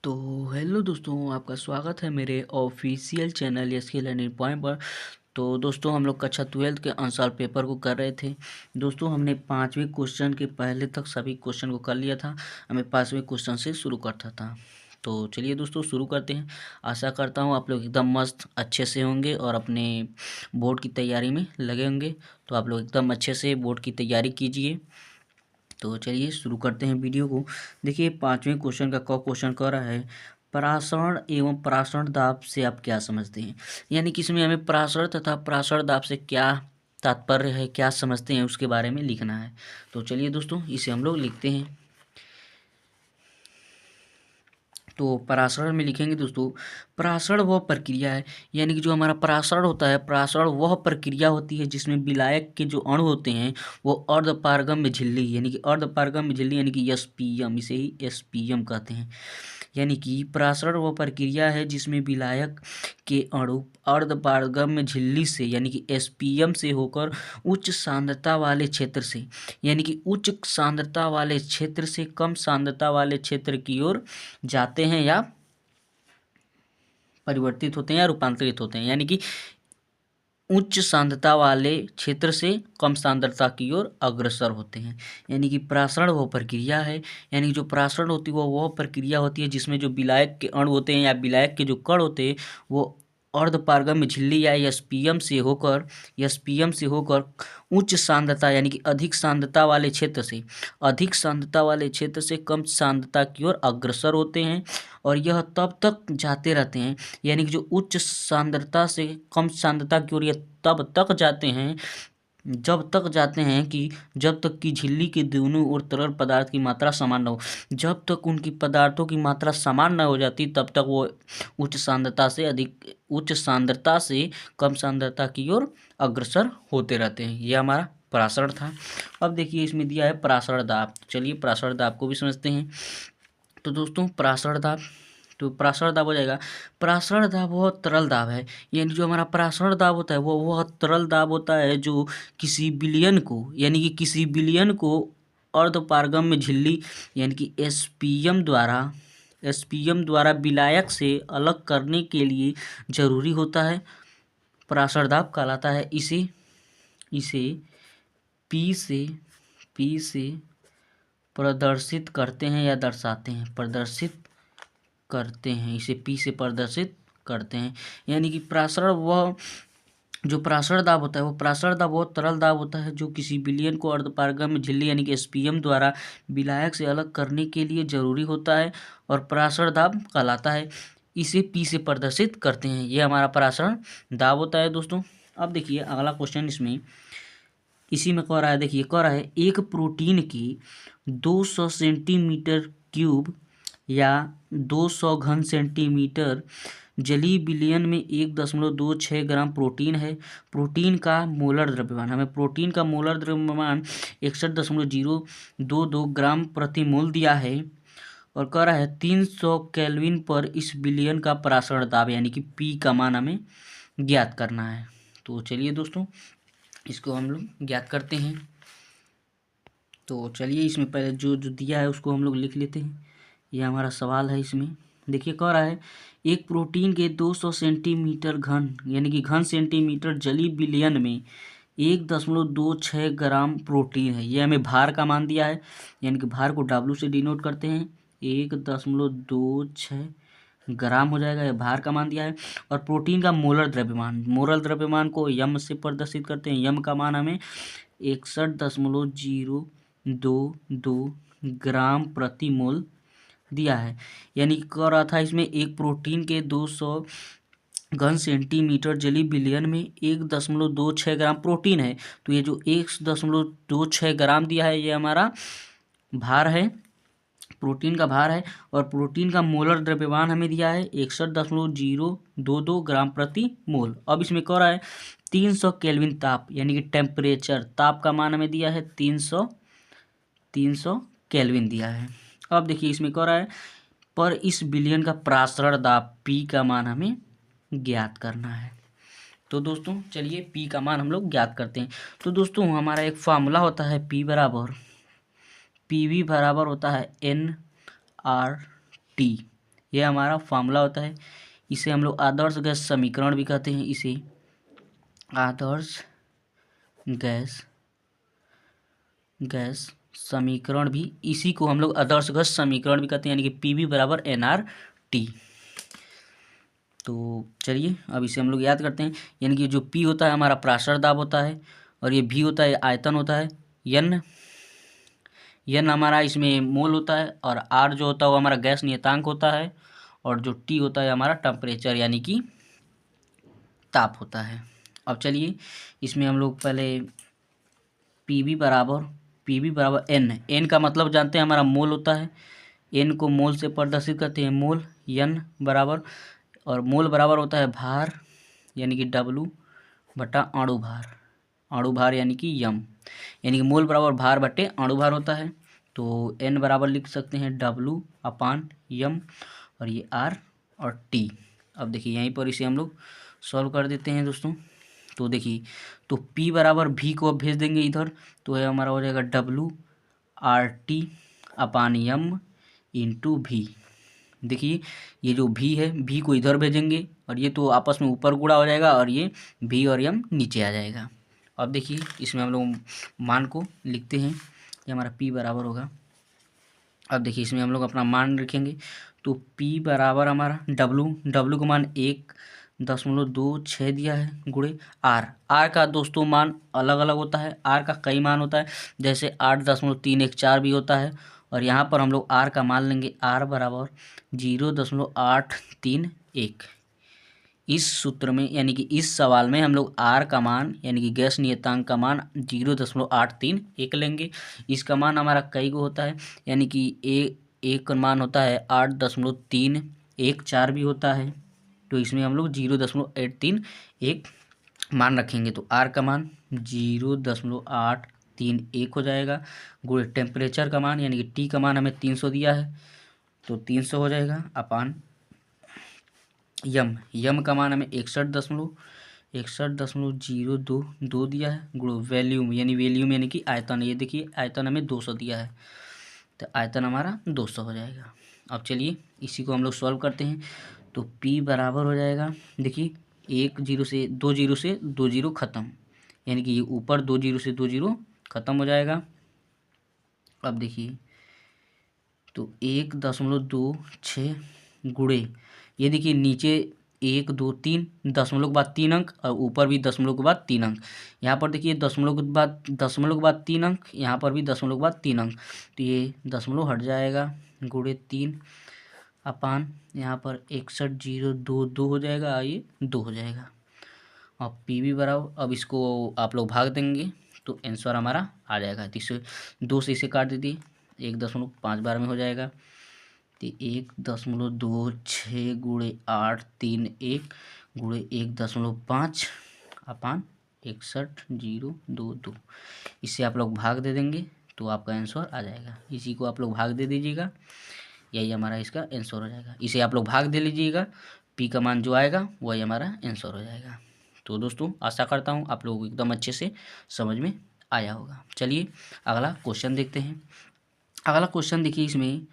तो हेलो दोस्तों, आपका स्वागत है मेरे official channel SK learning point पर। तो दोस्तों, हम लोग कक्षा 12 के आंसर पेपर को कर रहे थे। दोस्तों, हमने 5वें क्वेश्चन के पहले तक सभी क्वेश्चन को कर लिया था। हमें 5वें क्वेश्चन से शुरू करता था। तो चलिए दोस्तों, शुरू करते हैं। आशा करता हूँ आप लोग एकदम मस्त अच्छे से होंगे और अपने बोर्ड की तैयारी में लगे होंगे। तो आप लोग एकदम अच्छे से बोर्ड की तैयारी कीजिए। तो चलिए शुरू करते हैं वीडियो को। देखिए, 5वें क्वेश्चन का क्वेश्चन कह रहा है, परासरण एवं परासरण दाब से आप क्या समझते हैं। यानी कि इसमें हमें परासरण तथा परासरण दाब से क्या तात्पर्य है, क्या समझते हैं, उसके बारे में लिखना है। तो चलिए दोस्तों, इसे हम लोग लिखते हैं। तो परासरण में लिखेंगे दोस्तों, परासरण वह प्रक्रिया है, यानी कि जो हमारा परासरण होता है, परासरण वह प्रक्रिया होती है जिसमें विलायक के जो अणु होते हैं वो अर्धपारगम्य झिल्ली यानी कि अर्धपारगम्य झिल्ली यानी कि एसपीएम, इसे ही एसपीएम कहते हैं। यानी कि परासरण वह प्रक्रिया है जिसमें विलायक के अणु अर्धपारगम्य झिल्ली से यानी कि एसपीएम से होकर उच्च सांद्रता वाले क्षेत्र से यानी कि उच्च सांद्रता वाले क्षेत्र से कम सांद्रता वाले क्षेत्र की ओर जाते हैं या परिवर्तित होते हैं या रूपांतरित होते हैं। यानी कि उच्च सांद्रता वाले क्षेत्र से कम सांद्रता की ओर अग्रसर होते हैं। यानी कि परासरण वह प्रक्रिया है, यानी जो परासरण होती है वह प्रक्रिया होती है जिसमें जो विलायक के अणु होते हैं या विलायक के जो कण होते हैं वो अर्धपारगम्य झिल्ली या एसपीएम से होकर उच्च सांद्रता यानी कि अधिक सांद्रता वाले क्षेत्र से कम सांद्रता की ओर अग्रसर होते हैं। और यह तब तक जाते रहते हैं, यानी कि जो उच्च सांद्रता से कम सांद्रता की ओर यह तब तक जाते हैं जब तक कि झिल्ली के दोनों ओर तरल पदार्थ की मात्रा समान न हो। जब तक उनकी पदार्थों की मात्रा समान न हो जाती तब तक वो उच्च सांद्रता से कम सांद्रता की ओर अग्रसर होते रहते हैं। ये हमारा परासरण था। अब देखिए, इसमें दिया है परासरण दाब। चलिए परासरण दाब को भी समझते हैं। तो दोस्तों, परासरण दाब हो जाएगा। परासरण दाब वह तरल दाब है, यानी जो हमारा परासरण दाब होता है वो वह तरल दाब होता है जो किसी विलयन को अर्धपारगम्य झिल्ली यानी कि एसपीएम द्वारा विलायक से अलग करने के लिए जरूरी होता है। परासरण दाब कहलाता है। इसे पी से प्रदर्शित करते हैं या दर्शाते हैं। इसे पी से प्रदर्शित करते हैं। यानी कि परासरण दाब होता है वो तरल दाब होता है जो किसी विलयन को अर्धपारगम्य झिल्ली यानी कि एसपीएम द्वारा विलायक से अलग करने के लिए जरूरी होता है और परासरण दाब कहलाता है। इसे पी से प्रदर्शित करते हैं। ये हमारा परासरण दाब होता है दोस्तों। अब देखिए अगला क्वेश्चन इसी में कह रहा है। देखिए, कह रहा है एक प्रोटीन की 200 सेंटीमीटर क्यूब या 200 घन सेंटीमीटर जलीय विलयन में 1.26 ग्राम प्रोटीन है। प्रोटीन का मोलर द्रव्यमान 61.022 ग्राम प्रति मोल दिया है और कह रहा है 300 केल्विन पर इस विलयन का परासरण दाब यानी कि पी का मान हमें ज्ञात करना है। तो चलिए दोस्तों, इसको हम लोग ज्ञात करते हैं। तो चलिए, इसमें पहले जो जो दिया है उसको हम लोग लिख लेते हैं। ये हमारा सवाल है। इसमें देखिए, कह रहा है एक प्रोटीन के 200 सेंटीमीटर घन यानी कि घन सेंटीमीटर जलीय विलयन में 1.26 ग्राम प्रोटीन है। ये हमें भार का मान दिया है, यानी कि भार को डब्ल्यू से डिनोट करते हैं। 1.26 ग्राम हो जाएगा, यह भार का मान दिया है। और प्रोटीन का मोलर द्रव्यमान को यम से प्रदर्शित करते हैं। यम का मान हमें 61.022 ग्राम प्रति मोल दिया है। यानी कह रहा था इसमें एक प्रोटीन के 200 घन सेंटीमीटर जलीय विलयन में 1.26 ग्राम प्रोटीन है। तो ये जो 1.26 ग्राम दिया है ये हमारा भार है, प्रोटीन का भार है। और प्रोटीन का मोलर द्रव्यमान हमें दिया है 61.022 ग्राम प्रति मोल। अब इसमें कह रहा है 300 केल्विन ताप यानी कि टेम्परेचर, ताप का मान हमें दिया है 300 केल्विन दिया है। अब देखिए, इसमें कह रहा है पर इस विलयन का परासरण दाब पी का मान हमें ज्ञात करना है। तो दोस्तों चलिए पी का मान हम लोग ज्ञात करते हैं। तो दोस्तों, हमारा एक फार्मूला होता है पी वी बराबर होता है NRT, ये हमारा फार्मूला होता है। इसे हम लोग आदर्श गैस समीकरण भी कहते हैं। इसे आदर्श गैस समीकरण भी, इसी को हम लोग आदर्श गैस समीकरण भी कहते हैं, यानी कि PV बराबर nRT। तो चलिए अब इसे हम लोग याद करते हैं। यानी कि जो P होता है हमारा प्राशर दाब होता है, और ये V होता है आयतन होता है, N हमारा इसमें मोल होता है, और R जो होता है वो हमारा गैस नियतांक होता है, और जो T होता है हमारा टेम्परेचर यानी कि ताप होता है। अब चलिए इसमें हम लोग पहले PV बराबर N का मतलब जानते हैं, हमारा मोल होता है। N को मोल से प्रदर्शित करते हैं, मोल। N बराबर, और मोल बराबर होता है भार यानी कि W बटा अणु भार यानी कि यम, यानी कि मोल बराबर भार बटे अणु भार होता है। तो N बराबर लिख सकते हैं W अपान यम, और ये R और T। अब देखिए यहीं पर इसे हम लोग सॉल्व कर देते हैं दोस्तों। तो देखिए, तो P बराबर V को अब भेज देंगे इधर, तो ये हमारा हो जाएगा WRT अपान यम इंटू V। देखिए ये जो V है, V को इधर भेजेंगे, और ये तो आपस में ऊपर गुणा हो जाएगा, और ये V और M नीचे आ जाएगा। अब देखिए इसमें हम लोग मान को लिखते हैं, ये हमारा P बराबर होगा। अब देखिए इसमें हम लोग अपना मान रखेंगे, तो P बराबर हमारा W का मान 1.26 दिया है, गुणे R का दोस्तों मान अलग अलग होता है, R का कई मान होता है, जैसे 8.314 भी होता है, और यहाँ पर हम लोग R का मान लेंगे, R बराबर 0.831। इस सूत्र में यानी कि इस सवाल में हम लोग R का मान यानी कि गैस नियतांक का मान 0.831 लेंगे। इसका मान हमारा कई को होता है, यानी कि एक का मान होता है 8.314 भी होता है, तो इसमें हम लोग 0.831 मान रखेंगे। तो R का मान 0.831 हो जाएगा, गुणे टेम्परेचर का मान यानी कि T का मान हमें 300 दिया है, तो 300 हो जाएगा, अपान यम का मान हमें 61.02 दिया है, गुणो वॉल्यूम यानी कि आयतन, ये देखिए आयतन हमें 200 दिया है, तो आयतन हमारा 200 हो जाएगा। अब चलिए इसी को हम लोग सॉल्व करते हैं। तो P बराबर हो जाएगा, देखिए 2 जीरो से 2 जीरो खत्म, यानी कि ये ऊपर 2 जीरो से 2 जीरो खत्म हो जाएगा। अब देखिए तो 1.26 गुणे, ये देखिए नीचे 1 2 3 दशमलव के बाद 3 अंक, और ऊपर भी दशमलव के बाद 3 अंक। यहाँ पर देखिए दशमलव के बाद 3 अंक, यहाँ पर भी दशमलव के बाद 3 अंक, तो ये दशमलव हट जाएगा, गुणे 3 अपान यहाँ पर 61.022 हो जाएगा, ये 2 हो जाएगा। अब PV बराबर, अब इसको आप लोग भाग देंगे तो आंसर हमारा आ जाएगा। तो इसे 2 से इसे काट दीजिए, 1.5 बार में हो जाएगा, तो 1.26 गुणे 831 गुणे 1.5 अपान 61.022, इससे आप लोग भाग दे देंगे तो आपका आंसर आ जाएगा। इसी को आप लोग भाग दे दीजिएगा, यही हमारा इसका आंसर हो जाएगा। इसे आप लोग भाग दे लीजिएगा, P का मान जो आएगा वही हमारा आंसर हो जाएगा। तो दोस्तों आशा करता हूँ आप लोगों को एकदम अच्छे से समझ में आया होगा। चलिए अगला क्वेश्चन देखते हैं। अगला क्वेश्चन देखिए, इसमें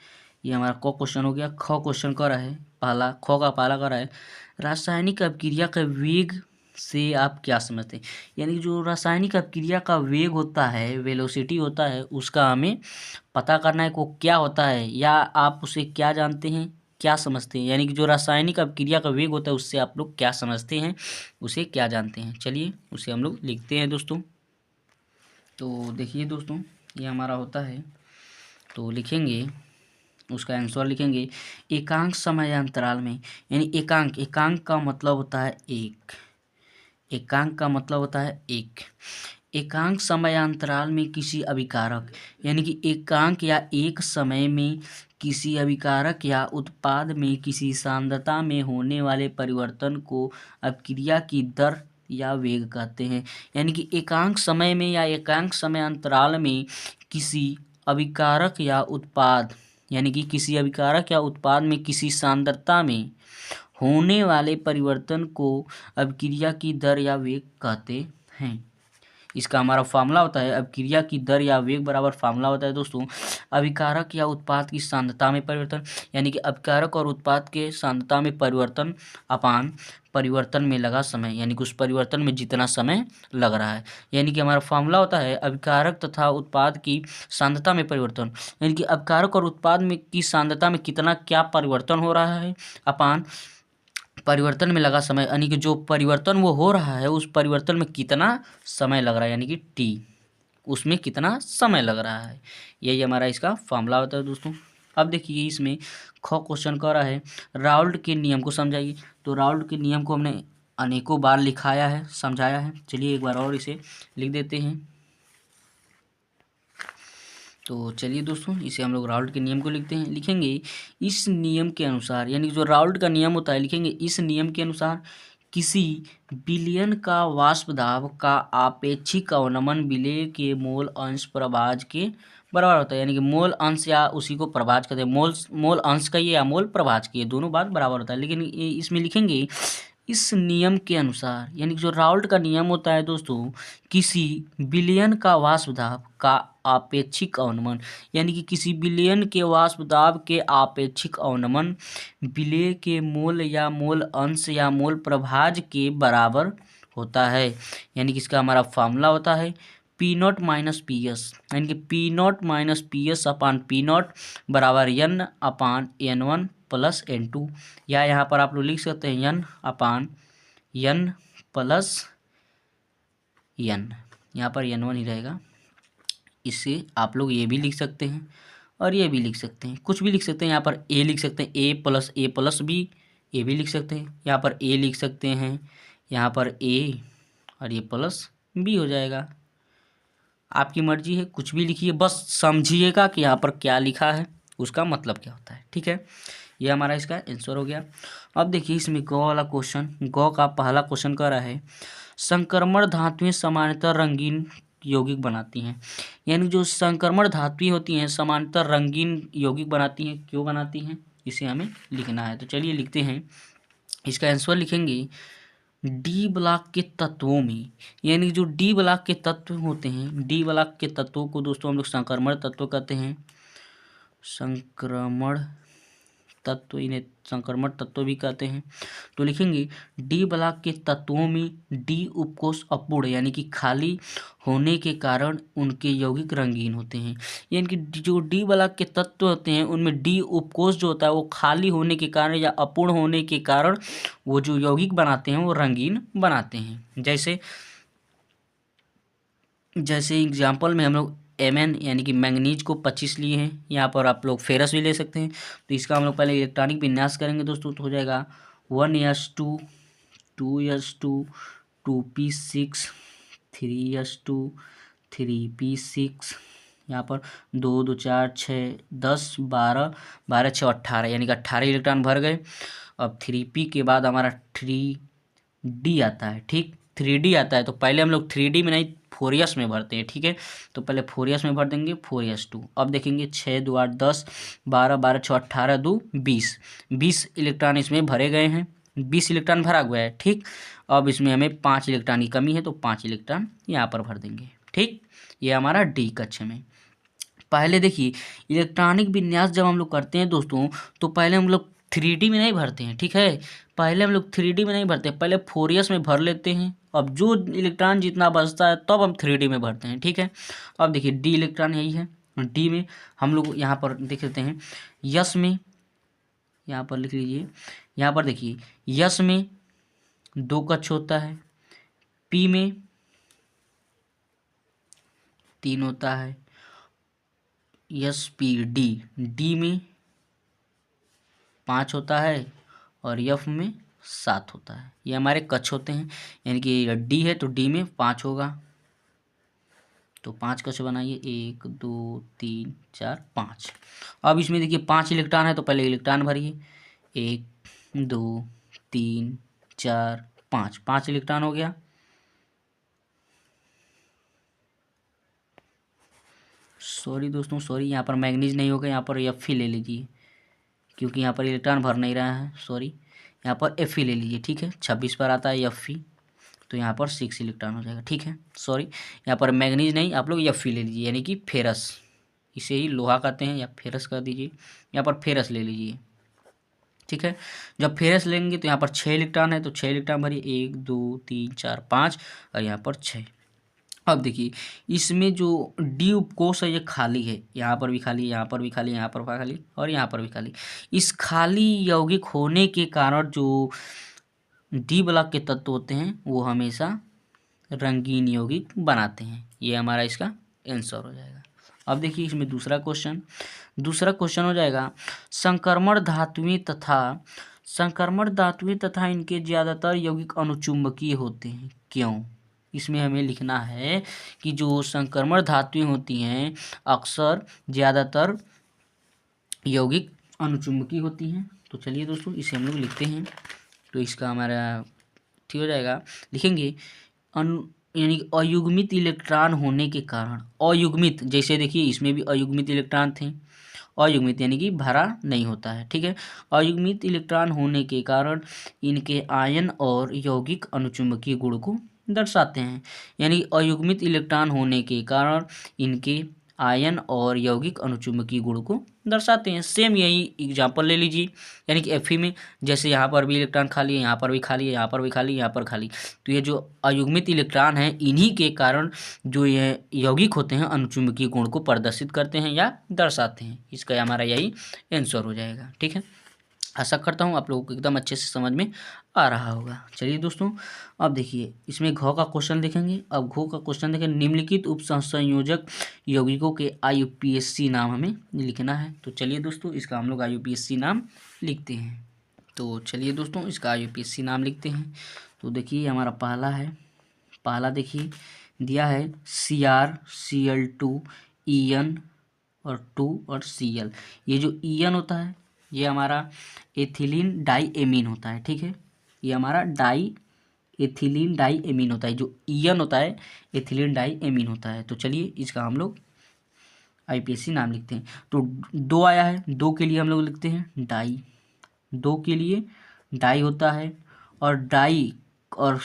ये हमारा क क्वेश्चन हो गया। ख क्वेश्चन कर रहा है, ख का पहला कर रहा है, रासायनिक अपक्रिया का वेग से आप क्या समझते हैं। यानी जो रासायनिक अपक्रिया का वेग होता है, वेलोसिटी होता है, उसका हमें पता करना है को क्या होता है, या आप उसे क्या जानते हैं, क्या समझते हैं। यानी कि जो रासायनिक अपक्रिया का वेग होता है उससे आप लोग क्या समझते हैं, उसे क्या जानते हैं। चलिए उसे हम लोग लिखते हैं दोस्तों। तो देखिए दोस्तों ये हमारा होता है, तो लिखेंगे उसका आंसर लिखेंगे एकांक समयांतराल में, यानी एकांक का मतलब होता है एक, एकांक का मतलब होता है एक। एकांक समयांतराल में किसी अभिकारक यानी कि एकांक या एक समय में किसी अभिकारक या उत्पाद में किसी सांद्रता में होने वाले परिवर्तन को अपक्रिया की दर या वेग कहते हैं। यानी कि एकांक समय में या एकांक समयांतराल में किसी अभिकारक या उत्पाद यानी कि किसी अभिकारक या उत्पाद में किसी सांद्रता में होने वाले परिवर्तन को अपक्रिया की दर या वेग कहते हैं। इसका हमारा फार्मूला होता है अभिक्रिया की दर या वेग बराबर फार्मूला होता है दोस्तों अभिकारक या उत्पाद की सांद्रता में परिवर्तन, यानी कि अभिकारक और उत्पाद के सांद्रता में परिवर्तन अपान परिवर्तन में लगा समय, यानी कि उस परिवर्तन में जितना समय लग रहा है। यानी कि हमारा फार्मूला होता है अभिकारक तथा उत्पाद की सांद्रता में परिवर्तन, यानी कि अभिकारक और उत्पाद में की सांद्रता में कितना क्या परिवर्तन हो रहा है अपान परिवर्तन में लगा समय, यानी कि जो परिवर्तन वो हो रहा है उस परिवर्तन में कितना समय लग रहा है, यानी कि टी, उसमें कितना समय लग रहा है। यही हमारा इसका फार्मूला होता है दोस्तों। अब देखिए इसमें क्वेश्चन कह रहा है राउल्ट के नियम को समझाइए। तो राउल्ट के नियम को हमने अनेकों बार लिखाया है, समझाया है। चलिए एक बार और इसे लिख देते हैं। तो चलिए दोस्तों इसे हम लोग राउल्ट के नियम को लिखेंगे इस नियम के अनुसार, यानी जो राउल्ट का नियम होता है लिखेंगे इस नियम के अनुसार किसी विलयन का वाष्प दाब का आपेक्षिक अवनमन विलय के मोल अंश प्रभाज के बराबर होता है, यानी कि मोल अंश या उसी को प्रभाज कहते हैं, मोल अंश का ये या मोल प्रभाज की दोनों बात बराबर होता है। लेकिन इसमें लिखेंगे इस नियम के अनुसार, यानी जो राउल्ट का नियम होता है दोस्तों किसी विलयन का वाष्प दाब का आपेक्षिक अवनमन, यानी कि किसी विलयन के वाष्प दाब के आपेक्षिक अवनमन विलय के मोल या मोल अंश या मोल प्रभाज के बराबर होता है। यानी कि इसका हमारा फार्मूला होता है P nought minus P S, यानी कि P nought minus P S upon P nought बराबर N upon N one plus N two, या यहाँ पर आप लोग लिख सकते हैं N upon N plus N, यहाँ पर एन वन ही रहेगा। इससे आप लोग ये भी लिख सकते हैं और ये भी लिख सकते हैं, कुछ भी लिख सकते हैं। यहाँ पर ए लिख सकते हैं ए प्लस बी, ए भी लिख सकते हैं। यहाँ पर ए लिख सकते हैं, यहाँ पर ए और ये प्लस बी हो जाएगा। आपकी मर्जी है, कुछ भी लिखिए, बस समझिएगा कि यहाँ पर क्या लिखा है, उसका मतलब क्या होता है। ठीक है, ये हमारा इसका आंसर हो गया। अब देखिए इसमें गौ वाला क्वेश्चन, गौ का पहला क्वेश्चन कह रहा है संक्रमण धातुएं सामान्यतः रंगीन यौगिक बनाती हैं, यानी जो संक्रमण धातुएं होती हैं सामान्यतः रंगीन यौगिक बनाती हैं। क्यों बनाती हैं इसे हमें लिखना है। तो चलिए लिखते हैं, इसका आंसर लिखेंगे डी ब्लॉक के तत्वों में, यानी जो डी ब्लॉक के तत्व होते हैं, डी ब्लॉक के तत्वों को दोस्तों हम लोग संक्रमण तत्व कहते हैं। संक्रमण तत्व, इन्हें संक्रमण तत्व भी कहते हैं। तो लिखेंगे डी ब्लॉक के तत्वों में डी उपकोष अपूर्ण, यानी कि खाली होने के कारण उनके यौगिक रंगीन होते हैं। यानी कि जो डी ब्लॉक के तत्व होते हैं उनमें डी उपकोष जो होता है वो खाली होने के कारण या अपूर्ण होने के कारण वो जो यौगिक बनाते हैं वो रंगीन बनाते हैं। जैसे एग्जाम्पल में हम लोग Mn यानी कि मैंगनीज को 25 लिए हैं। यहाँ पर आप लोग फेरस भी ले सकते हैं। तो इसका हम लोग पहले इलेक्ट्रॉनिक विन्यास करेंगे दोस्तों। तो हो जाएगा 1s2 2s2 2p6 3s2 3p6, यहाँ पर 2 2 4 6 10 12 12 6 18, यानी कि 18 इलेक्ट्रॉन भर गए। अब 3p के बाद हमारा 3d आता है। ठीक, 3d आता है तो पहले हम लोग 3d में नहीं 4s में भरते हैं। ठीक है, तो पहले 4s में भर देंगे 4s2। अब देखेंगे 6 2 8 10 12 12 6 18 2 20 20 इलेक्ट्रॉन इसमें भरे गए हैं, 20 इलेक्ट्रॉन भरा हुआ है। ठीक, अब इसमें हमें 5 इलेक्ट्रॉन की कमी है तो 5 इलेक्ट्रॉन यहाँ पर भर देंगे। ठीक, ये हमारा डी कक्ष में। पहले देखिए इलेक्ट्रॉनिक विन्यास जब हम लोग करते हैं दोस्तों तो पहले हम लोग 3D में नहीं भरते हैं। ठीक है, पहले हम लोग 3D में नहीं भरते, पहले 4s में भर लेते हैं। अब जो इलेक्ट्रॉन जितना बचता है तब हम 3D में भरते हैं। ठीक है, अब देखिए डी इलेक्ट्रॉन यही है। डी में हम लोग यहाँ पर देख लेते हैं यस में, यहाँ पर लिख लीजिए, यहाँ पर देखिए यस में 2 कक्ष होता है, पी में 3 होता है, एस पी डी, डी में 5 होता है और एफ में 7 होता है। ये हमारे कक्ष होते हैं, यानी कि डी है तो डी में 5 होगा। तो 5 कक्ष बनाइए, 1 2 3 4 5। अब इसमें देखिए 5 इलेक्ट्रॉन है तो पहले इलेक्ट्रॉन भरिए, 1 2 3 4 5, 5 इलेक्ट्रॉन हो गया। सॉरी दोस्तों, सॉरी, यहाँ पर मैग्नीज नहीं होगा, यहाँ पर एफ ही ले लीजिए क्योंकि यहाँ पर इलेक्ट्रॉन भर नहीं रहा है। सॉरी, यहाँ पर एफ ही ले लीजिए। ठीक है, 26 पर आता है एफ ही, तो यहाँ पर 6 इलेक्ट्रॉन हो जाएगा। ठीक है, सॉरी यहाँ पर मैग्नीज नहीं, आप लोग Fe ले लीजिए, यानी कि फेरस, इसे ही लोहा कहते हैं या फेरस कर दीजिए, यहाँ पर फेरस ले लीजिए। ठीक है, जब फेरस लेंगे तो यहाँ पर 6 इलेक्ट्रॉन है, तो 6 इलेक्ट्रॉन भरिए, 1 2 3 4 5 और यहाँ पर 6। अब देखिए इसमें जो डी उपकोष है ये खाली है, यहाँ पर भी खाली, यहाँ पर भी खाली, यहाँ पर भी खाली और यहाँ पर भी खाली। इस खाली यौगिक होने के कारण जो डी ब्लॉक के तत्व होते हैं वो हमेशा रंगीन यौगिक बनाते हैं। ये हमारा इसका आंसर हो जाएगा। अब देखिए इसमें दूसरा क्वेश्चन हो जाएगा, संक्रमण धातुएं तथा इनके ज़्यादातर यौगिक अनुचुंबकीय होते हैं, क्यों? इसमें हमें लिखना है कि जो संक्रमण धातुएं होती हैं अक्सर ज़्यादातर यौगिक अनुचुंबकीय होती हैं। तो चलिए दोस्तों इसे हम लोग लिखते हैं, तो इसका हमारा ठीक हो जाएगा। लिखेंगे यानी अयुग्मित इलेक्ट्रॉन होने के कारण, अयुग्मित जैसे देखिए इसमें भी अयुग्मित इलेक्ट्रॉन थे, अयुग्मित यानी कि भरा नहीं होता है। ठीक है, अयुग्मित इलेक्ट्रॉन होने के कारण इनके आयन और यौगिक अनुचुंबकीय गुण को दर्शाते हैं। यानी अयुग्मित इलेक्ट्रॉन होने के कारण इनके आयन और यौगिक अनुचुंबकीय गुण को दर्शाते हैं। सेम यही एग्जांपल ले लीजिए, यानी कि Fe में जैसे यहाँ पर भी इलेक्ट्रॉन खाली है, यहाँ पर भी खाली है, यहाँ पर भी खाली, यहाँ पर खाली, तो ये जो अयुग्मित इलेक्ट्रॉन है इन्हीं के कारण जो ये यौगिक होते हैं अनुचुंबकीय गुण को प्रदर्शित करते हैं या दर्शाते हैं। इसका हमारा यही आंसर हो जाएगा। ठीक है, आशा करता हूँ आप लोगों को एकदम अच्छे से समझ में आ रहा होगा। चलिए दोस्तों अब देखिए इसमें घ का क्वेश्चन देखेंगे। अब घ का क्वेश्चन देखें, निम्नलिखित उपसंयोजक यौगिकों के IUPAC नाम हमें लिखना है। तो चलिए दोस्तों इसका हम लोग IUPAC नाम लिखते हैं। तो चलिए दोस्तों इसका IUPAC नाम लिखते हैं। तो देखिए हमारा पहला देखिए दिया है Cr Cl2 En और 2 और Cl। ये जो En होता है ये हमारा एथिलीन डाईएमीन होता है। ठीक है, ये हमारा एथिलीन डाईएमीन होता है। जो En होता है एथिलीन डाईएमीन होता है। तो चलिए इसका हम लोग IUPAC नाम लिखते हैं। तो 2 आया है, 2 के लिए हम लोग लिखते हैं डाई, 2 के लिए डाई होता है, और डाई और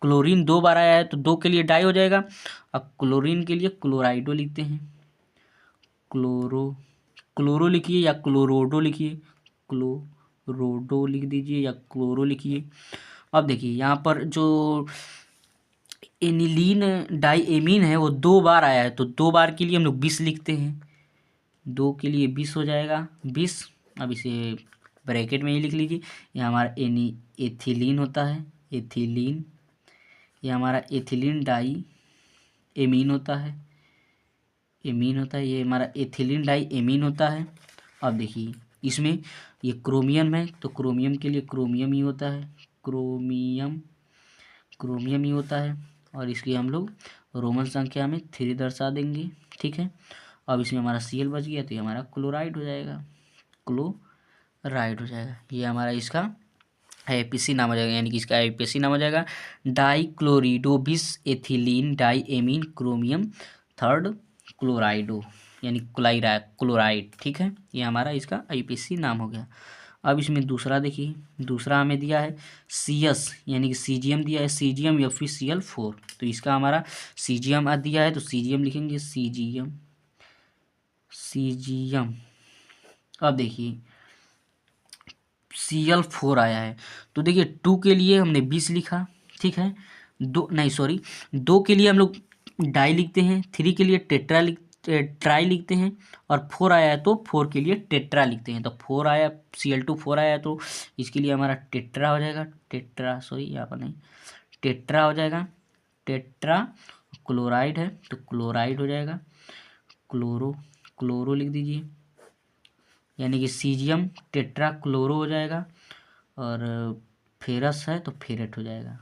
क्लोरीन 2 बार आया है तो 2 के लिए डाई हो जाएगा। अब क्लोरीन के लिए क्लोराइडो लिखते हैं, क्लोरो लिखिए या क्लोरोडो लिखिए, क्लोरोडो लिख दीजिए या क्लोरो लिखिए। अब देखिए यहाँ पर जो एनिलीन डाईएमीन है वो 2 बार आया है, तो 2 बार के लिए हम लोग 20 लिखते हैं, 2 के लिए 20 हो जाएगा 20। अब इसे ब्रैकेट में ही लिख लीजिए। ये हमारा एथिलीन होता है, एथिलीन, ये हमारा एथिलीन डाईएमीन होता है, ये हमारा एथिलीन डाईएमीन होता है। अब देखिए इसमें ये क्रोमियम है तो क्रोमियम के लिए क्रोमियम ही होता है, क्रोमियम ही होता है, और इसलिए हम लोग रोमन संख्या में 3 दर्शा देंगे। ठीक है, अब इसमें हमारा Cl बच गया तो ये हमारा क्लोराइड हो जाएगा, ये हमारा इसका IUPAC नाम हो जाएगा। यानी कि इसका IUPAC नाम हो जाएगा डाईक्लोरिडो बिस एथिलीन डाईएमीन क्रोमियम 3 क्लोराइडो, यानी क्लोराइड। ठीक है, ये हमारा इसका IUPAC नाम हो गया। अब इसमें दूसरा देखिए, दूसरा हमें दिया है CS यानी कि सीजियम दिया है, सीजियम FeCl4। तो इसका हमारा सीजियम दिया है तो सीजियम लिखेंगे, सीजियम। अब देखिए Cl4 आया है तो देखिए 2 के लिए हमने 20 लिखा। ठीक है, 2 के लिए हम लोग डाई लिखते हैं, 3 के लिए ट्राई लिखते हैं, और 4 आया है तो 4 के लिए टेट्रा लिखते हैं। तो 4 आया, Cl2 4 आया तो इसके लिए हमारा टेट्रा हो जाएगा, यहाँ पर नहीं, टेट्रा हो जाएगा, टेट्रा। क्लोराइड है तो क्लोराइड हो जाएगा, क्लोरो लिख दीजिए, यानी कि सीजियम टेट्रा क्लोरो हो जाएगा। और फेरस है तो फेरेट हो जाएगा,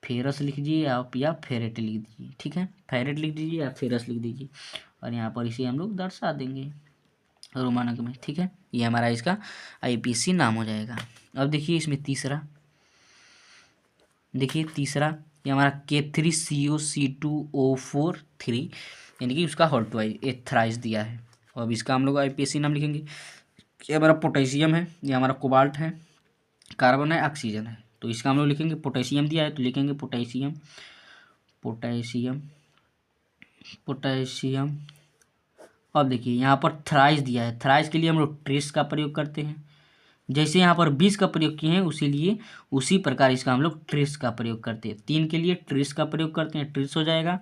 फेरस लिख दीजिए आप या फेरेट लिख दीजिए। ठीक है, फेरेट लिख दीजिए या फेरस लिख दीजिए, और यहाँ पर इसे हम लोग दर्शा देंगे रोमन अंक में। ठीक है, ये हमारा इसका IUPAC नाम हो जाएगा। अब देखिए इसमें तीसरा, ये हमारा K3COC2O4 यानी कि उसका होल ट्वाइस एथराइज दिया है। और अब इसका हम लोग IUPAC नाम लिखेंगे। ये हमारा पोटेशियम है, ये हमारा कोबाल्ट है, कार्बन है, ऑक्सीजन है। तो इसका हम लोग लिखेंगे पोटेशियम दिया है तो लिखेंगे पोटेशियम, पोटेशियम, पोटेशियम। अब देखिए यहाँ पर थ्राइस दिया है, थ्राइस के लिए हम लोग ट्रेस का प्रयोग करते हैं। जैसे यहाँ पर 20 का प्रयोग किए हैं उसी प्रकार इसका हम लोग ट्रेस का प्रयोग करते हैं। 3 के लिए ट्रेस का प्रयोग करते हैं, ट्रेस हो जाएगा।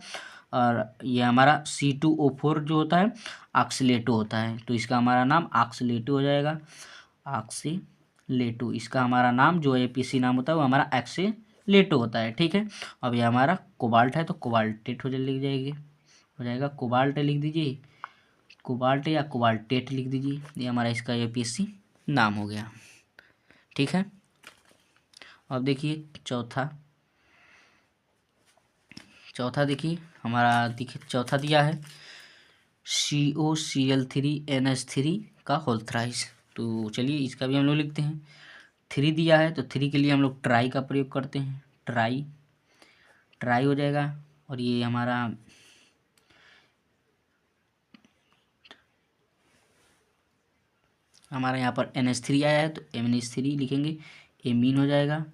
और ये हमारा C2O4 जो होता है ऑक्सीलेटो होता है, तो इसका हमारा नाम ऑक्सीलेटो हो जाएगा, ऑक्सीलेटो। इसका हमारा नाम जो APC नाम होता है वो हमारा ऑक्सीलेटो होता है, ठीक है। अब ये हमारा कोबाल्ट है तो कोबाल्टेट लिख जाएगी, हो जाएगा कोबाल्ट लिख दीजिए, कोबाल्ट या कोबाल्टेट लिख दीजिए। ये हमारा इसका APC नाम हो गया, ठीक है। अब देखिए चौथा देखिए हमारा, देखिए चौथा दिया है COCl3NH3 का होल थ्राइस। तो चलिए इसका भी हम लोग लिखते हैं। 3 दिया है तो 3 के लिए हम लोग ट्राई का प्रयोग करते हैं, ट्राई हो जाएगा। और ये हमारा यहाँ पर NH3 आया है तो MnH3 लिखेंगे, एमीन हो जाएगा,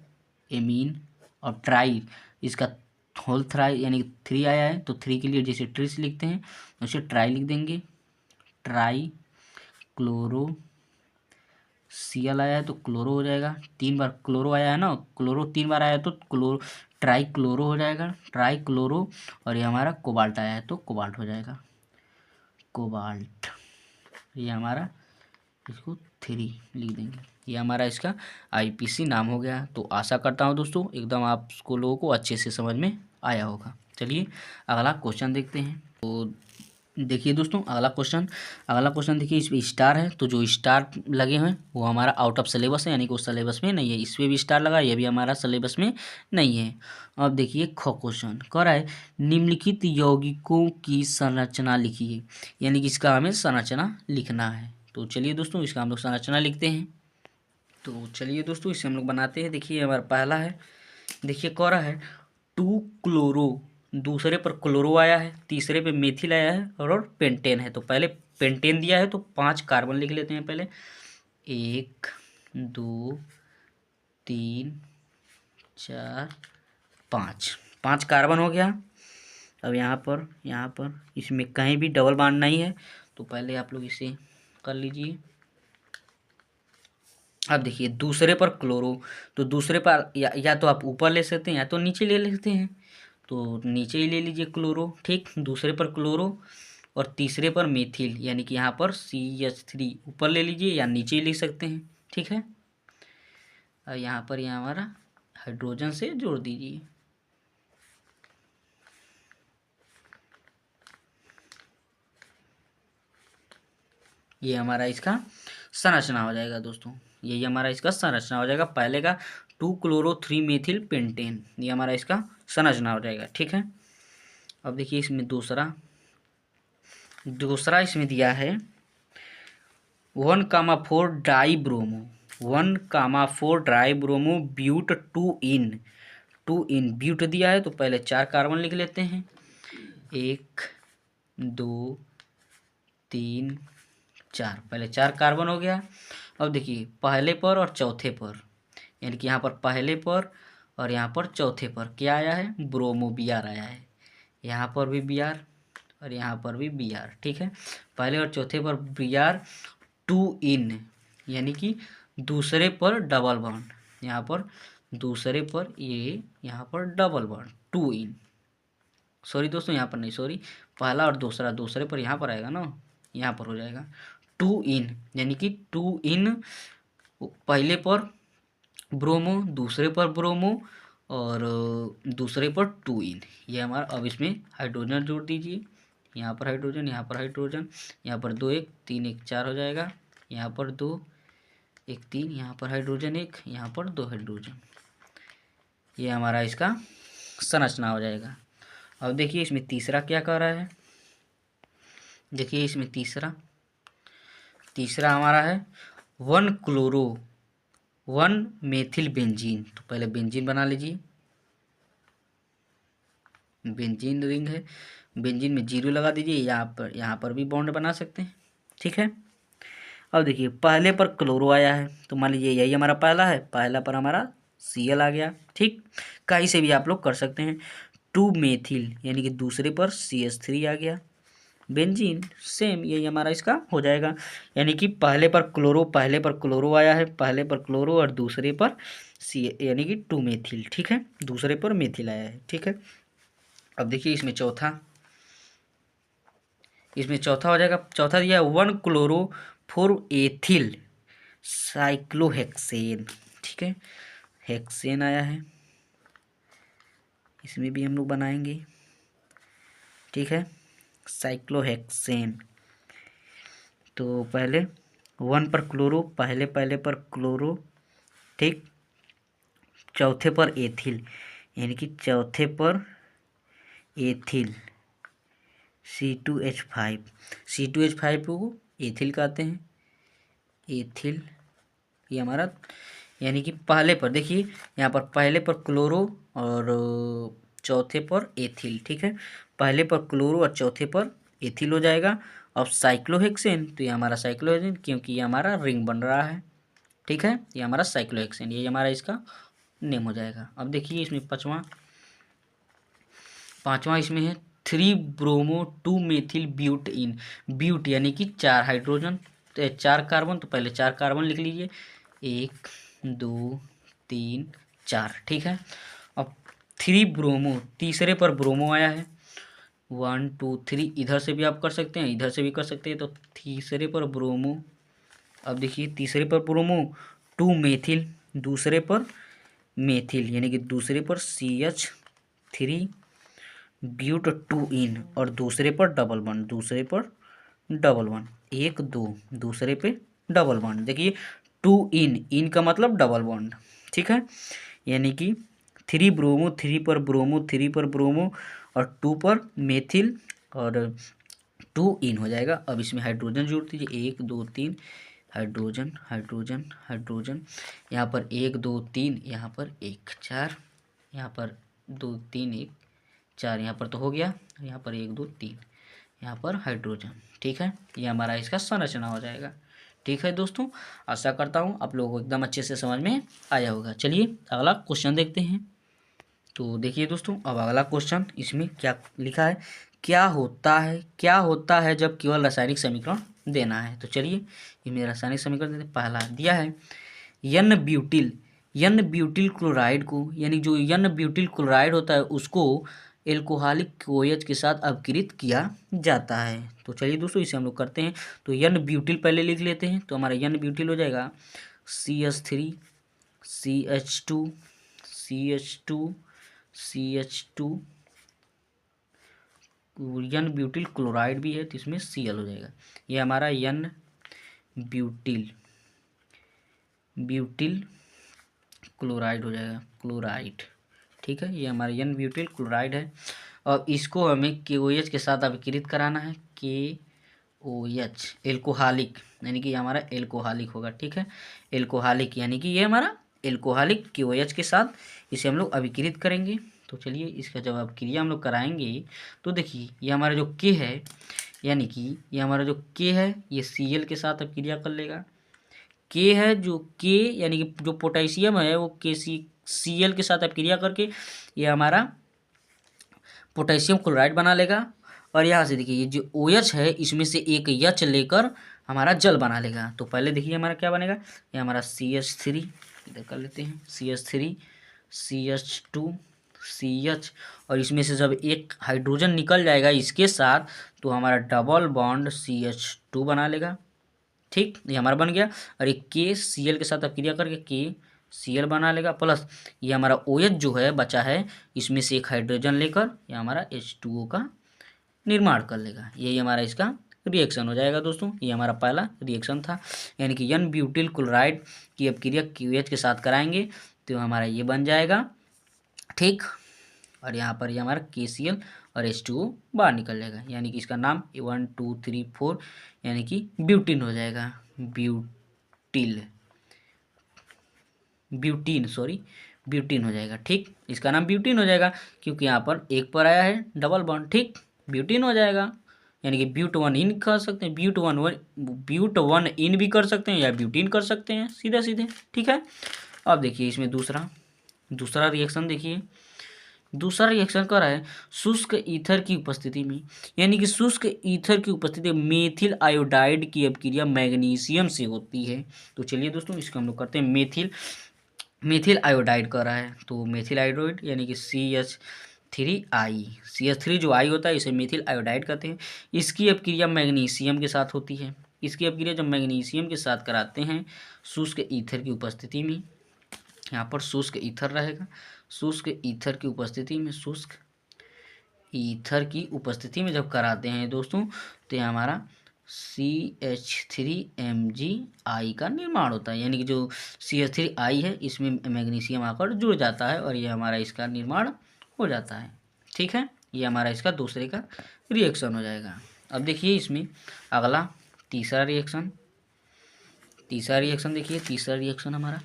एमीन। और ट्राई, इसका होल थ्राई यानी 3 आया है तो 3 के लिए जैसे ट्रिस लिखते हैं उसे ट्राई लिख देंगे, ट्राई क्लोरो। Cl आया है तो क्लोरो हो जाएगा, 3 बार क्लोरो आया है ना, क्लोरो 3 बार आया है तो क्लोरो, ट्राई क्लोरो हो जाएगा, ट्राई क्लोरो। और ये हमारा कोबाल्ट आया है तो कोबाल्ट हो जाएगा, कोबाल्ट। ये हमारा, इसको 3 लिख देंगे, ये हमारा इसका IPC नाम हो गया। तो आशा करता हूँ दोस्तों एकदम आपको लोगों को अच्छे से समझ में आया होगा। चलिए अगला क्वेश्चन देखते हैं। तो देखिए दोस्तों अगला क्वेश्चन देखिए, इस पर स्टार है तो जो स्टार लगे हुए हैं वो हमारा आउट ऑफ सिलेबस है, यानी कि उस सिलेबस में नहीं है। इस पर भी स्टार लगा, ये भी हमारा सिलेबस में नहीं है। अब देखिए क्वेश्चन कह रहा है निम्नलिखित यौगिकों की संरचना लिखिए, यानी कि इसका हमें संरचना लिखना है। तो चलिए दोस्तों इसका हम लोग संरचना लिखते हैं। तो चलिए दोस्तों इसे हम लोग बनाते हैं। देखिए हमारा पहला है, देखिए कह रहा है 2 क्लोरो, दूसरे पर क्लोरो आया है, तीसरे पे मेथिल आया है और पेंटेन है। तो पहले पेंटेन दिया है तो 5 कार्बन लिख लेते हैं पहले, 1 2 3 4 5 कार्बन हो गया। अब यहाँ पर इसमें कहीं भी डबल बॉन्ड नहीं है तो पहले आप लोग इसे कर लीजिए। अब देखिए दूसरे पर क्लोरो, तो दूसरे पर या तो आप ऊपर ले सकते हैं या तो नीचे ले सकते हैं, तो नीचे ही ले लीजिए क्लोरो, ठीक। दूसरे पर क्लोरो और तीसरे पर मेथिल, यानी कि यहाँ पर CH3 ऊपर ले लीजिए या नीचे ही लिख सकते हैं, ठीक है। और यहाँ पर हमारा हाइड्रोजन से जोड़ दीजिए, ये हमारा इसका संरचना हो जाएगा दोस्तों। यही हमारा इसका संरचना हो जाएगा, पहले का 2 क्लोरो 3 मेथिल पेंटेन, ये हमारा इसका संरचना हो जाएगा, ठीक है। अब देखिए इसमें दूसरा इसमें दिया है 1,4 di bromo, 1,4 di bromo but 2 ene but दिया है तो पहले 4 कार्बन लिख लेते हैं, 1 2 3 4, पहले 4 कार्बन हो गया। अब देखिए पहले पर और चौथे पर, यानी कि यहाँ पर पहले पर और यहाँ पर चौथे पर क्या आया है, ब्रोमो Br आया है। यहाँ पर भी Br और यहाँ पर भी Br, ठीक है। पहले और चौथे पर Br 2 इन, यानी कि दूसरे पर डबल बॉन्ड, यहाँ पर दूसरे पर ये यहाँ पर डबल बॉन्ड 2 इन, सॉरी दोस्तों यहाँ पर नहीं, सॉरी पहला और दूसरा दूसरे पर यहाँ पर आएगा ना, यहाँ पर हो जाएगा 2 इन, यानी कि 2 इन, पहले पर ब्रोमो दूसरे पर ब्रोमो और दूसरे पर 2 इन, ये हमारा। अब इसमें हाइड्रोजन जोड़ दीजिए, यहाँ पर हाइड्रोजन, यहाँ पर हाइड्रोजन, यहाँ पर 2 1 3 1 4 हो जाएगा, यहाँ पर 2 1 3, यहाँ पर हाइड्रोजन 1, यहाँ पर 2 हाइड्रोजन, ये हमारा इसका संरचना हो जाएगा। अब देखिए इसमें तीसरा क्या कर रहा है, देखिए इसमें तीसरा हमारा है 1 क्लोरो 1 मेथिल बेंजीन, तो पहले बेंजीन बना लीजिए, बेंजीन रिंग है, बेंजीन में 0 लगा दीजिए, यहाँ पर भी बॉन्ड बना सकते हैं, ठीक है। अब देखिए पहले पर क्लोरो आया है तो मान लीजिए यही हमारा पहला है, पहला पर हमारा Cl आ गया। ठीक, कहीं से भी आप लोग कर सकते हैं। 2 मेथिल यानी कि दूसरे पर CH3 आ गया। बेंजीन सेम यही हमारा इसका हो जाएगा, यानी कि पहले पर क्लोरो आया है, पहले पर क्लोरो और दूसरे पर सी यानी कि 2 मेथिल। ठीक है, दूसरे पर मेथिल आया है। ठीक है, अब देखिए इसमें चौथा हो जाएगा। चौथा दिया 1 क्लोरो 4 एथिल साइक्लोहेक्सेन। ठीक है, हेक्सेन आया है, इसमें भी हम लोग बनाएंगे। ठीक है, साइक्लोहेक्सेन। तो पहले 1 पर क्लोरो, पहले पर क्लोरो। ठीक, चौथे पर एथिल यानी कि चौथे पर एथिल C2H5 को एथिल कहते हैं। एथिल ये हमारा यानी कि पहले पर देखिए यहाँ पर पहले पर क्लोरो और चौथे पर एथिल। ठीक है, पहले पर क्लोरो और चौथे पर एथिल हो जाएगा। अब साइक्लोहेक्सेन, तो ये हमारा साइक्लोहेक्सेन क्योंकि ये हमारा रिंग बन रहा है। ठीक है, ये हमारा साइक्लोहेक्सेन, ये हमारा इसका नेम हो जाएगा। अब देखिए इसमें पांचवा इसमें है 3 ब्रोमो 2 मेथिल ब्यूटेन। ब्यूट यानी कि 4 हाइड्रोजन, 4 कार्बन, तो पहले 4 कार्बन लिख लीजिए, 1 2 3 4। ठीक है, अब 3 ब्रोमो, तीसरे पर ब्रोमो आया है, 1 2 3, इधर से भी आप कर सकते हैं, इधर से भी कर सकते हैं। तो तीसरे पर ब्रोमो, अब देखिए तीसरे पर ब्रोमो 2 मेथिल, दूसरे पर मेथिल यानी कि दूसरे पर CH3 ब्यूट 2 इन, और दूसरे पर डबल बॉन्ड, 1 2, दूसरे पे डबल बॉन्ड। देखिए 2 इन का मतलब डबल बॉन्ड। ठीक है, यानी कि 3 ब्रोमो, 3 पर ब्रोमो और 2 पर मेथिल और 2 इन हो जाएगा। अब इसमें हाइड्रोजन जोड़ दीजिए, 1 2 3 हाइड्रोजन हाइड्रोजन हाइड्रोजन, यहाँ पर 1 2 3, यहाँ पर 1 4, यहाँ पर 2 3 1 4, यहाँ पर तो हो गया, यहाँ पर 1 2 3, यहाँ पर हाइड्रोजन। ठीक है, ये हमारा इसका संरचना हो जाएगा। ठीक है दोस्तों, आशा करता हूँ आप लोगों को एकदम अच्छे से समझ में आया होगा। चलिए अगला क्वेश्चन देखते हैं। तो देखिए दोस्तों, अब अगला क्वेश्चन इसमें क्या लिखा है, क्या होता है जब केवल रासायनिक समीकरण देना है। तो चलिए ये मेरा रासायनिक समीकरण देते हैं। पहला दिया है एन ब्यूटिल क्लोराइड को, यानी जो एन ब्यूटिल क्लोराइड होता है उसको एल्कोहलिक OH के साथ अपकृत किया जाता है। तो चलिए दोस्तों इसे हम लोग करते हैं। तो एन ब्यूटिल पहले लिख लेते हैं, तो हमारा एन ब्यूटिल हो जाएगा CH3 CH2 N butyl chloride भी है तो इसमें Cl हो जाएगा। ये हमारा एन ब्यूटिल क्लोराइड हो जाएगा, क्लोराइड। ठीक है, ये हमारा एन ब्यूटिल क्लोराइड है। और इसको हमें KOH के साथ अपकृत कराना है, KOH एल्कोहलिक, यानी कि ये हमारा एल्कोहलिक होगा। ठीक है, एल्कोहलिक यानी कि ये हमारा एल्कोहलिक KOH के साथ इसे हम लोग अभिकृत करेंगे। तो चलिए इसका जब अभिक्रिया हम लोग कराएंगे तो देखिए ये हमारा जो K है, यानी कि ये हमारा जो K है ये Cl के साथ अभिक्रिया कर लेगा। K है जो K यानी कि जो पोटेशियम है वो KCl के साथ अभिक्रिया करके ये हमारा पोटेशियम क्लोराइड बना लेगा। और यहाँ से देखिए ये जो OH है इसमें से एक H लेकर हमारा जल बना लेगा। तो पहले देखिए हमारा क्या बनेगा, ये हमारा CH3 इधर कर लेते हैं, CH3 CH2 CH, और इसमें से जब एक हाइड्रोजन निकल जाएगा इसके साथ तो हमारा डबल बॉन्ड CH2 बना लेगा। ठीक, ये हमारा बन गया। और एक KCl के साथ अपक्रिया करके KCl बना लेगा, प्लस ये हमारा OH जो है बचा है इसमें से एक हाइड्रोजन लेकर ये हमारा H2O का निर्माण कर लेगा। यही हमारा इसका रिएक्शन हो जाएगा दोस्तों। ये हमारा पहला रिएक्शन था, यानी कि एन ब्यूटिल क्लोराइड की अपक्रिया QH के साथ कराएंगे तो हमारा ये बन जाएगा। ठीक, और यहाँ पर ये हमारा KCl और H2O बाहर निकल जाएगा, यानी कि इसका नाम 1 2 3 4 यानी कि ब्यूटीन हो जाएगा। ब्यूटीन हो जाएगा। ठीक, इसका नाम ब्यूटीन हो जाएगा क्योंकि यहाँ पर एक पर आया है डबल बॉन्ड। ठीक, ब्यूटीन हो जाएगा, यानी कि ब्यूट 1 इन कर सकते हैं, ब्यूट वन इन भी कर सकते हैं या ब्यूटीन कर सकते हैं सीधे सीधे। ठीक है, अब देखिए इसमें दूसरा दूसरा रिएक्शन देखिए, दूसरा रिएक्शन कर रहा है शुष्क ईथर की उपस्थिति में, यानी कि शुष्क ईथर की उपस्थिति में मेथिल आयोडाइड की अपक्रिया मैग्नीशियम से होती है। तो चलिए दोस्तों इसको हम लोग करते हैं। मेथिल आयोडाइड कर रहा है, तो मेथिल आयोडाइड यानी कि CH3 जो आई होता है इसे मेथिल आयोडाइड कहते हैं। इसकी अपक्रिया मैग्नीशियम के साथ होती है। इसकी अपक्रिया जब मैग्नीशियम के साथ कराते हैं शुष्क ईथर की उपस्थिति में, यहाँ पर शुष्क ईथर रहेगा, शुष्क ईथर की उपस्थिति में, शुष्क ईथर की उपस्थिति में जब कराते हैं दोस्तों तो हमारा CH3MgI का निर्माण होता है, यानी कि जो CH3I है इसमें मैग्नीशियम आकर जुड़ जाता है और ये हमारा इसका निर्माण हो जाता है। ठीक है, ये हमारा इसका दूसरे का रिएक्शन हो जाएगा। अब देखिए इसमें अगला तीसरा रिएक्शन देखिए, तीसरा रिएक्शन हमारा,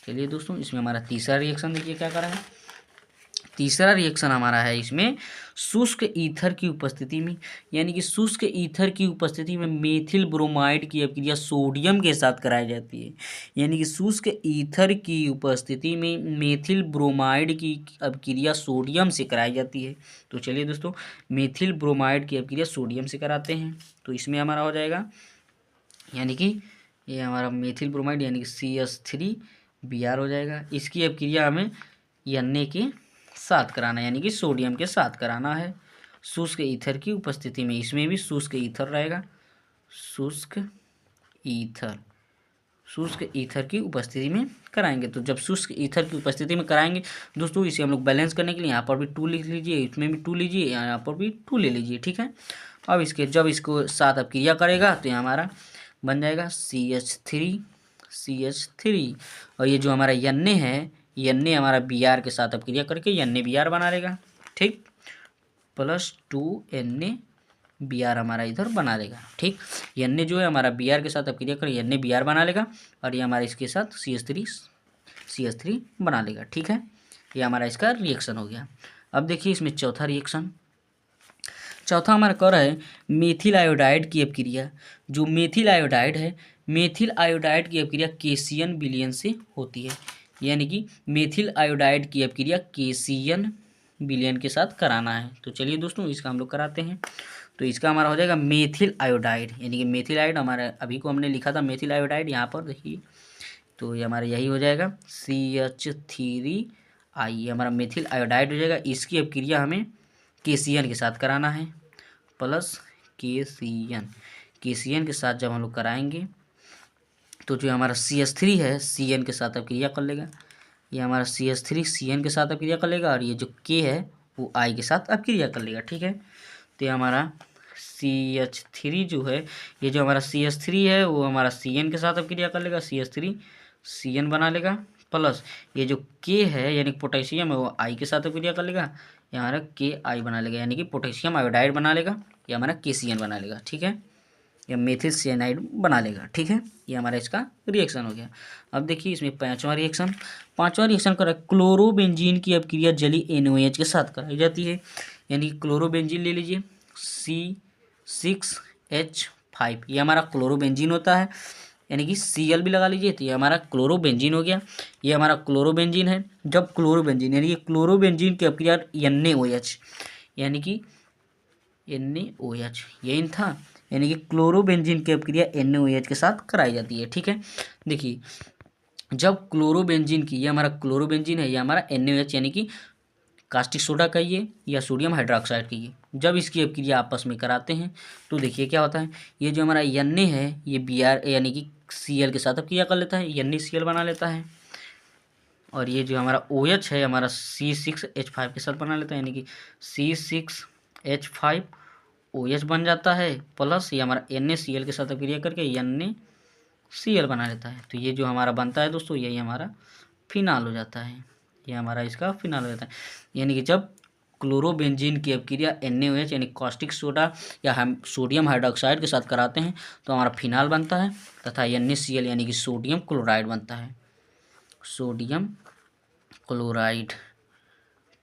चलिए दोस्तों इसमें हमारा तीसरा रिएक्शन देखिए क्या करा है। तीसरा रिएक्शन हमारा है इसमें शुष्क ईथर की उपस्थिति में, यानी कि शुष्क ईथर की उपस्थिति में मेथिल ब्रोमाइड की अपक्रिया सोडियम के साथ कराई जाती है, यानी कि शुष्क ईथर की उपस्थिति में मेथिल ब्रोमाइड की अपक्रिया सोडियम से कराई जाती है। तो चलिए दोस्तों मेथिल ब्रोमाइड की अपक्रिया सोडियम से कराते हैं, तो इसमें हमारा हो जाएगा, यानी कि ये हमारा मेथिल ब्रोमाइड यानी कि CH3Br हो जाएगा। इसकी अपक्रिया हमें Na के साथ कराना है, यानी कि सोडियम के साथ कराना है शुष्क ईथर की उपस्थिति में। इसमें भी शुष्क ईथर रहेगा, शुष्क ईथर की उपस्थिति में कराएंगे। तो जब शुष्क ईथर की उपस्थिति में कराएंगे दोस्तों, इसे हम लोग बैलेंस करने के लिए यहाँ पर भी 2 लिख लीजिए, इसमें भी 2 लीजिए, यहाँ पर भी 2 ले लीजिए। ठीक है, अब जब इसको साथ अपक्रिया करेगा तो ये हमारा बन जाएगा CH3 और ये जो हमारा Na है, Na हमारा Br के साथ अपक्रिया करके NaBr बना लेगा। ठीक, +2 NaBr हमारा इधर बना लेगा। ठीक, Na जो है हमारा Br के साथ अपक्रिया कर NaBr बना लेगा और ये हमारा इसके साथ CH3 बना लेगा। ठीक है, ये हमारा इसका रिएक्शन हो गया। अब देखिए इसमें चौथा रिएक्शन, चौथा हमारा कर रहा है मेथिल आयोडाइड की अपक्रिया। जो मेथिल आयोडाइड है, मेथिल आयोडाइड की अपक्रिया केशियन विलयन से होती है, यानी कि मेथिल आयोडाइड की अपक्रिया केशियन विलयन के साथ कराना है। तो चलिए दोस्तों इसका हम लोग कराते हैं। तो इसका हमारा हो जाएगा मेथिल आयोडाइड, यानी कि मेथिल आयोड हमारा अभी को हमने लिखा था मेथिल आयोडाइड, यहाँ पर देखिए तो ये हमारा यही हो जाएगा CH3I, हमारा मेथिल आयोडाइड हो जाएगा। इसकी अपक्रिया हमें केशियन के साथ कराना है, प्लस केशियन के साथ जब हम लोग कराएंगे तो जो हमारा CH3 है Cn के साथ अपक्रिया कर लेगा, ये हमारा CH3 Cn के साथ अपक्रिया कर लेगा और ये जो K है वो I के साथ अपक्रिया कर लेगा। ठीक है, तो ये हमारा CH3 जो है, ये जो हमारा CH3 है वो हमारा Cn के साथ अपक्रिया कर लेगा, CH3 Cn बना लेगा, प्लस ये जो K है यानी पोटेशियम है वो I के साथ अपक्रिया कर लेगा, ये हमारा KI बना लेगा, यानी कि पोटेशियम आयोडाइड बना लेगा, ये हमारा KCN बना लेगा। ठीक है, या मेथिल साइनाइड बना लेगा। ठीक है, ये हमारा इसका रिएक्शन हो गया। अब देखिए इसमें पांचवा रिएक्शन कर क्लोरोबेंजीन की अपक्रिया जली NOH के साथ कराई जाती है, यानी कि क्लोरोबेंजीन ले लीजिए C6H5, ये हमारा क्लोरोबेंजीन होता है, यानी कि Cl भी लगा लीजिए, तो ये हमारा क्लोरोबेंजीन हो गया। ये हमारा क्लोरोबेंजीन है। जब क्लोरोबेंजीन यानी कि क्लोरोबेंजीन की अपक्रिया NaOH, यानी कि NaOH यही था, यानी कि क्लोरोबेंजीन की अपक्रिया NaOH के साथ कराई जाती है। ठीक है, देखिए जब क्लोरोबेंजीन की, ये हमारा क्लोरोबेंजीन है, ये हमारा NaOH यानी कि कास्टिक सोडा कहिए या सोडियम हाइड्रोक्साइड कहिए, जब इसकी अपक्रिया आपस में कराते हैं तो देखिए क्या होता है, ये जो हमारा Na है ये Br यानी कि Cl के साथ अपक्रिया कर लेता है, NaCl बना लेता है, और ये जो हमारा OH है हमारा C6H5 के साथ बना लेता है, यानी कि C6H5OH बन जाता है, प्लस ये हमारा NaCl के साथ अपक्रिया करके NaCl बना लेता है। तो ये जो हमारा बनता है दोस्तों यही हमारा फिनाल हो जाता है, ये हमारा इसका फिनाल हो जाता है। यानी कि जब क्लोरोबेंजीन की अपक्रिया NaOH यानी कॉस्टिक सोडा या हम सोडियम हाइड्रोक्साइड के साथ कराते हैं तो हमारा फिनाल बनता है, तथा NaCl यानी कि सोडियम क्लोराइड बनता है, सोडियम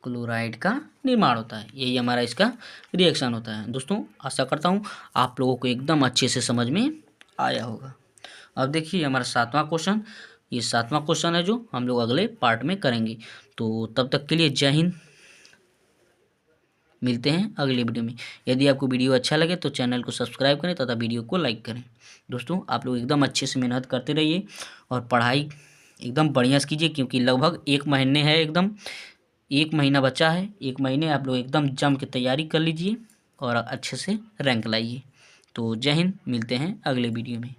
क्लोराइड का निर्माण होता है। यही हमारा इसका रिएक्शन होता है। दोस्तों आशा करता हूँ आप लोगों को एकदम अच्छे से समझ में आया होगा। अब देखिए हमारा सातवां क्वेश्चन ये 7वां क्वेश्चन है जो हम लोग अगले पार्ट में करेंगे। तो तब तक के लिए जय हिंद, मिलते हैं अगले वीडियो में। यदि आपको वीडियो अच्छा लगे तो चैनल को सब्सक्राइब करें तथा वीडियो को लाइक करें। दोस्तों आप लोग एकदम अच्छे से मेहनत करते रहिए और पढ़ाई एकदम बढ़िया से कीजिए, क्योंकि लगभग 1 महीने है, एकदम 1 महीना बचा है। 1 महीने आप लोग एकदम जम के तैयारी कर लीजिए और अच्छे से रैंक लाइए। तो जय हिंद, मिलते हैं अगले वीडियो में।